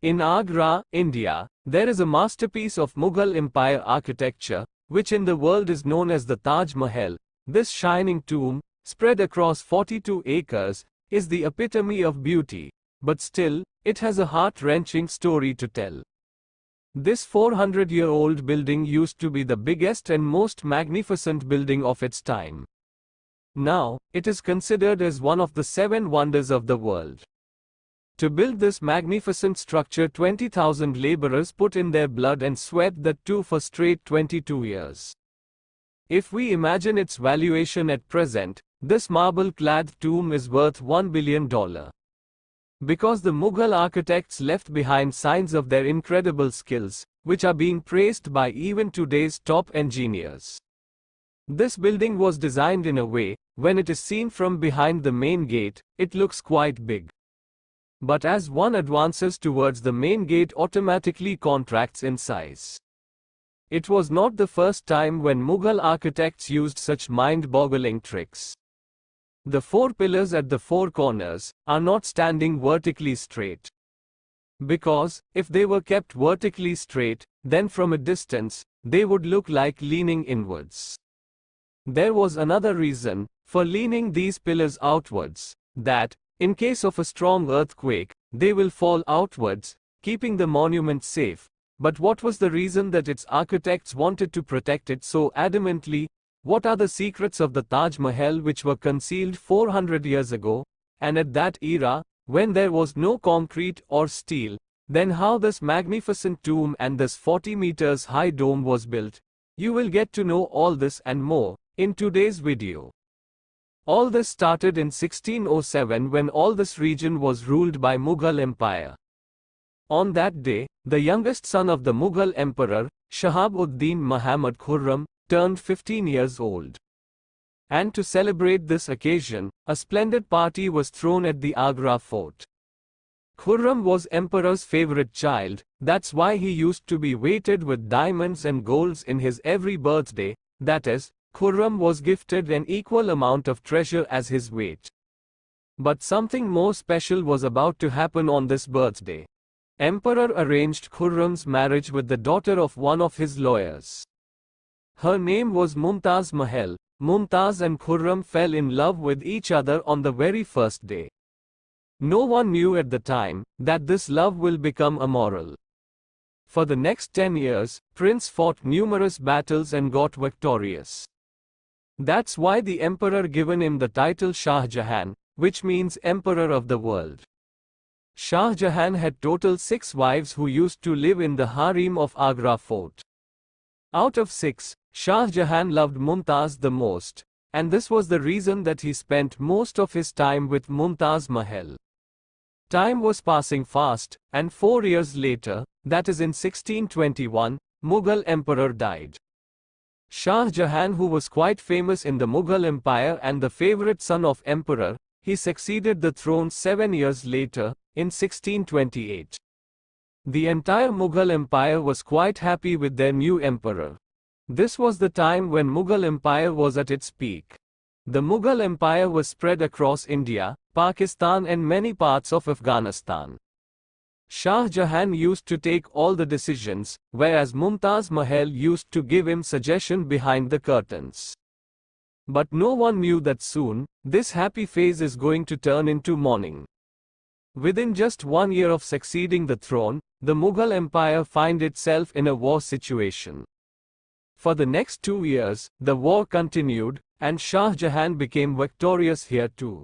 In Agra, India, there is a masterpiece of Mughal Empire architecture, which in the world is known as the Taj Mahal. This shining tomb, spread across 42 acres, is the epitome of beauty, but still, it has a heart-wrenching story to tell. This 400-year-old building used to be the biggest and most magnificent building of its time. Now, it is considered as one of the 7 wonders of the world. To build this magnificent structure, 20,000 laborers put in their blood and sweat, that too for straight 22 years. If we imagine its valuation at present, this marble-clad tomb is worth $1 billion. Because the Mughal architects left behind signs of their incredible skills, which are being praised by even today's top engineers. This building was designed in a way, when it is seen from behind the main gate, it looks quite big. But as one advances towards the main gate, automatically contracts in size. It was not the first time when Mughal architects used such mind-boggling tricks. The 4 pillars at the 4 corners are not standing vertically straight. Because, if they were kept vertically straight, then from a distance, they would look like leaning inwards. There was another reason for leaning these pillars outwards, that, in case of a strong earthquake, they will fall outwards, keeping the monument safe. But what was the reason that its architects wanted to protect it so adamantly? What are the secrets of the Taj Mahal which were concealed 400 years ago, and at that era, when there was no concrete or steel? Then how this magnificent tomb and this 40 meters high dome was built? You will get to know all this and more in today's video. All this started in 1607, when all this region was ruled by Mughal Empire. On that day, the youngest son of the Mughal Emperor, Shahabuddin Muhammad Khurram, turned 15 years old. And to celebrate this occasion, a splendid party was thrown at the Agra fort. Khurram was emperor's favorite child, that's why he used to be weighted with diamonds and golds in his every birthday, that is, Khurram was gifted an equal amount of treasure as his weight. But something more special was about to happen on this birthday. Emperor arranged Khurram's marriage with the daughter of one of his lawyers. Her name was Mumtaz Mahal. Mumtaz and Khurram fell in love with each other on the very first day. No one knew at the time that this love will become immoral. For the next 10 years, Prince fought numerous battles and got victorious. That's why the emperor given him the title Shah Jahan, which means Emperor of the World. Shah Jahan had total 6 wives who used to live in the harem of Agra fort. Out of 6, Shah Jahan loved Mumtaz the most, and this was the reason that he spent most of his time with Mumtaz Mahal. Time was passing fast, and 4 years later, that is in 1621, Mughal Emperor died. Shah Jahan, who was quite famous in the Mughal Empire and the favorite son of emperor, he succeeded the throne 7 years later, in 1628. The entire Mughal Empire was quite happy with their new emperor. This was the time when Mughal Empire was at its peak. The Mughal Empire was spread across India, Pakistan and many parts of Afghanistan. Shah Jahan used to take all the decisions, whereas Mumtaz Mahal used to give him suggestion behind the curtains. But no one knew that soon, this happy phase is going to turn into mourning. Within just 1 year of succeeding the throne, the Mughal Empire found itself in a war situation. For the next 2 years, the war continued, and Shah Jahan became victorious here too.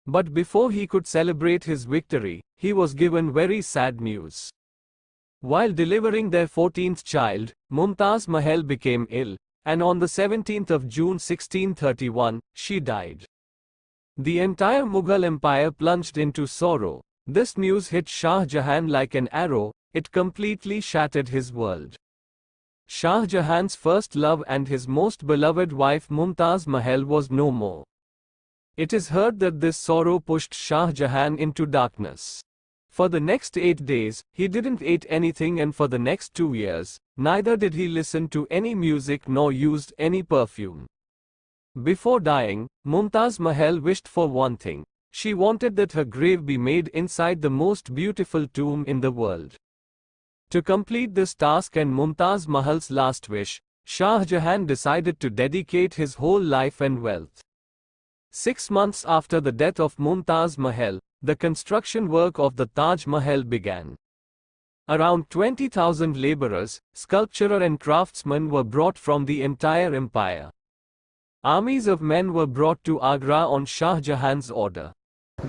But before he could celebrate his victory, he was given very sad news. While delivering their 14th child, Mumtaz Mahal became ill, and on the 17th of June 1631, she died. The entire Mughal Empire plunged into sorrow. This news hit Shah Jahan like an arrow, it completely shattered his world. Shah Jahan's first love and his most beloved wife Mumtaz Mahal was no more. It is heard that this sorrow pushed Shah Jahan into darkness. For the next 8 days, he didn't eat anything, and for the next 2 years, neither did he listen to any music nor used any perfume. Before dying, Mumtaz Mahal wished for one thing. She wanted that her grave be made inside the most beautiful tomb in the world. To complete this task and Mumtaz Mahal's last wish, Shah Jahan decided to dedicate his whole life and wealth. 6 months after the death of Mumtaz Mahal, the construction work of the Taj Mahal began. Around 20,000 laborers, sculptors and craftsmen were brought from the entire empire. Armies of men were brought to Agra on Shah Jahan's order.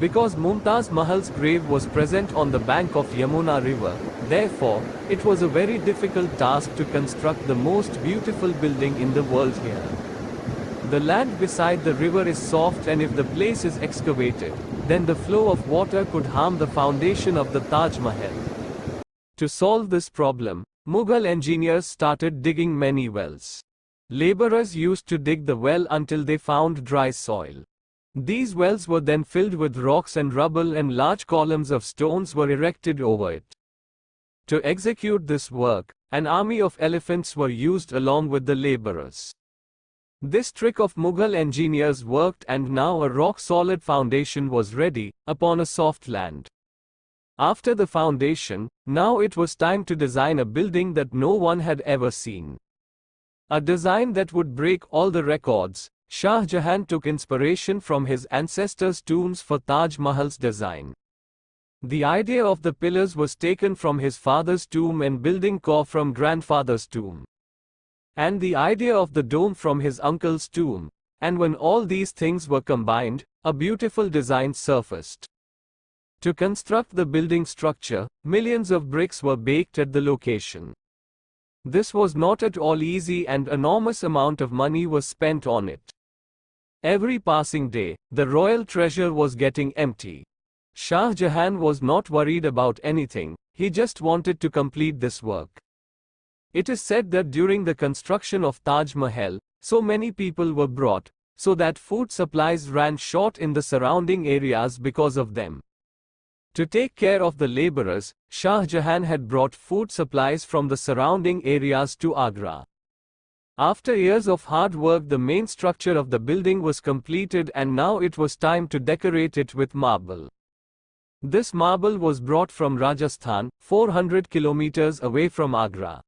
Because Mumtaz Mahal's grave was present on the bank of Yamuna river, therefore, it was a very difficult task to construct the most beautiful building in the world here. The land beside the river is soft, and if the place is excavated, then the flow of water could harm the foundation of the Taj Mahal. To solve this problem, Mughal engineers started digging many wells. Laborers used to dig the well until they found dry soil. These wells were then filled with rocks and rubble, and large columns of stones were erected over it. To execute this work, an army of elephants were used along with the laborers. This trick of Mughal engineers worked, and now a rock-solid foundation was ready, upon a soft land. After the foundation, now it was time to design a building that no one had ever seen. A design that would break all the records. Shah Jahan took inspiration from his ancestors' tombs for Taj Mahal's design. The idea of the pillars was taken from his father's tomb and building core from grandfather's tomb. And the idea of the dome from his uncle's tomb. And when all these things were combined, a beautiful design surfaced. To construct the building structure, millions of bricks were baked at the location. This was not at all easy, and enormous amount of money was spent on it. Every passing day, the royal treasure was getting empty. Shah Jahan was not worried about anything, he just wanted to complete this work. It is said that during the construction of Taj Mahal, so many people were brought, so that food supplies ran short in the surrounding areas because of them. To take care of the laborers, Shah Jahan had brought food supplies from the surrounding areas to Agra. After years of hard work, the main structure of the building was completed, and now it was time to decorate it with marble. This marble was brought from Rajasthan, 400 kilometers away from Agra.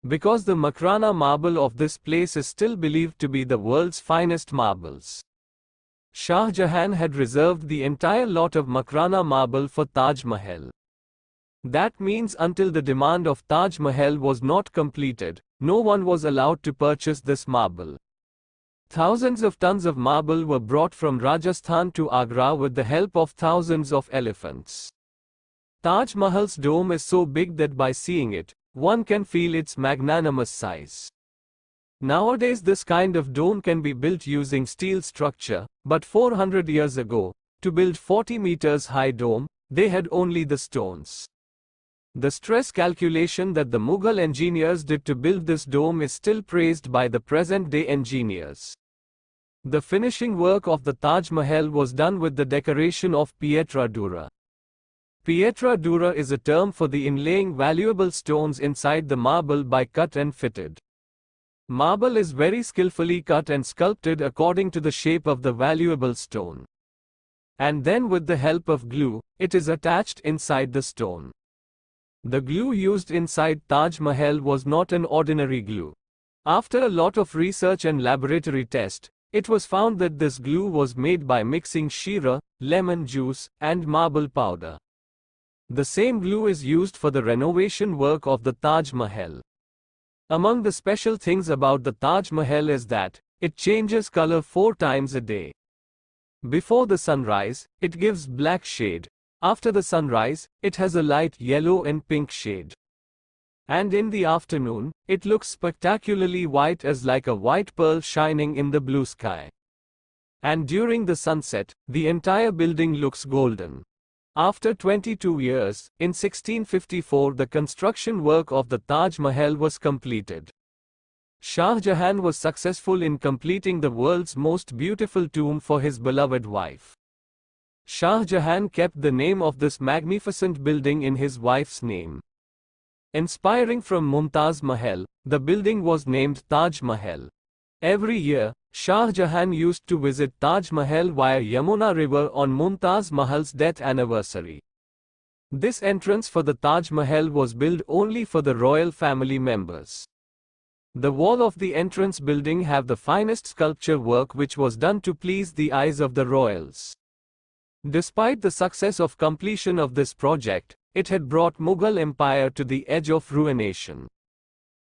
Because the Makrana marble of this place is still believed to be the world's finest marbles. Shah Jahan had reserved the entire lot of Makrana marble for Taj Mahal. That means until the demand of Taj Mahal was not completed, no one was allowed to purchase this marble. Thousands of tons of marble were brought from Rajasthan to Agra with the help of thousands of elephants. Taj Mahal's dome is so big that by seeing it, one can feel its magnanimous size. Nowadays this kind of dome can be built using steel structure, but 400 years ago, to build 40 meters high dome, they had only the stones. The stress calculation that the Mughal engineers did to build this dome is still praised by the present-day engineers. The finishing work of the Taj Mahal was done with the decoration of pietra dura. Pietra dura is a term for the inlaying valuable stones inside the marble by cut and fitted. Marble is very skillfully cut and sculpted according to the shape of the valuable stone. And then with the help of glue, it is attached inside the stone. The glue used inside Taj Mahal was not an ordinary glue. After a lot of research and laboratory test, it was found that this glue was made by mixing sheera, lemon juice, and marble powder. The same glue is used for the renovation work of the Taj Mahal. Among the special things about the Taj Mahal is that it changes color 4 times a day. Before the sunrise, it gives black shade. After the sunrise, it has a light yellow and pink shade. And in the afternoon, it looks spectacularly white, as like a white pearl shining in the blue sky. And during the sunset, the entire building looks golden. After 22 years, in 1654 the construction work of the Taj Mahal was completed. Shah Jahan was successful in completing the world's most beautiful tomb for his beloved wife. Shah Jahan kept the name of this magnificent building in his wife's name. Inspiring from Mumtaz Mahal, the building was named Taj Mahal. Every year, Shah Jahan used to visit Taj Mahal via Yamuna River on Mumtaz Mahal's death anniversary. This entrance for the Taj Mahal was built only for the royal family members. The wall of the entrance building have the finest sculpture work which was done to please the eyes of the royals. Despite the success of completion of this project, it had brought Mughal Empire to the edge of ruination.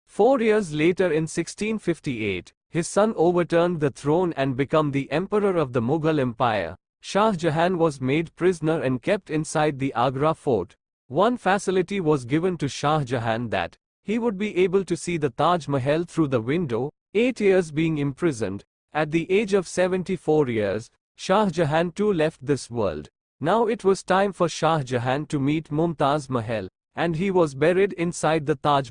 4 years later in 1658, his son overturned the throne and became the emperor of the Mughal Empire. Shah Jahan was made prisoner and kept inside the Agra fort. One facility was given to Shah Jahan that he would be able to see the Taj Mahal through the window. 8 years being imprisoned, at the age of 74 years, Shah Jahan too left this world. Now it was time for Shah Jahan to meet Mumtaz Mahal, and he was buried inside the Taj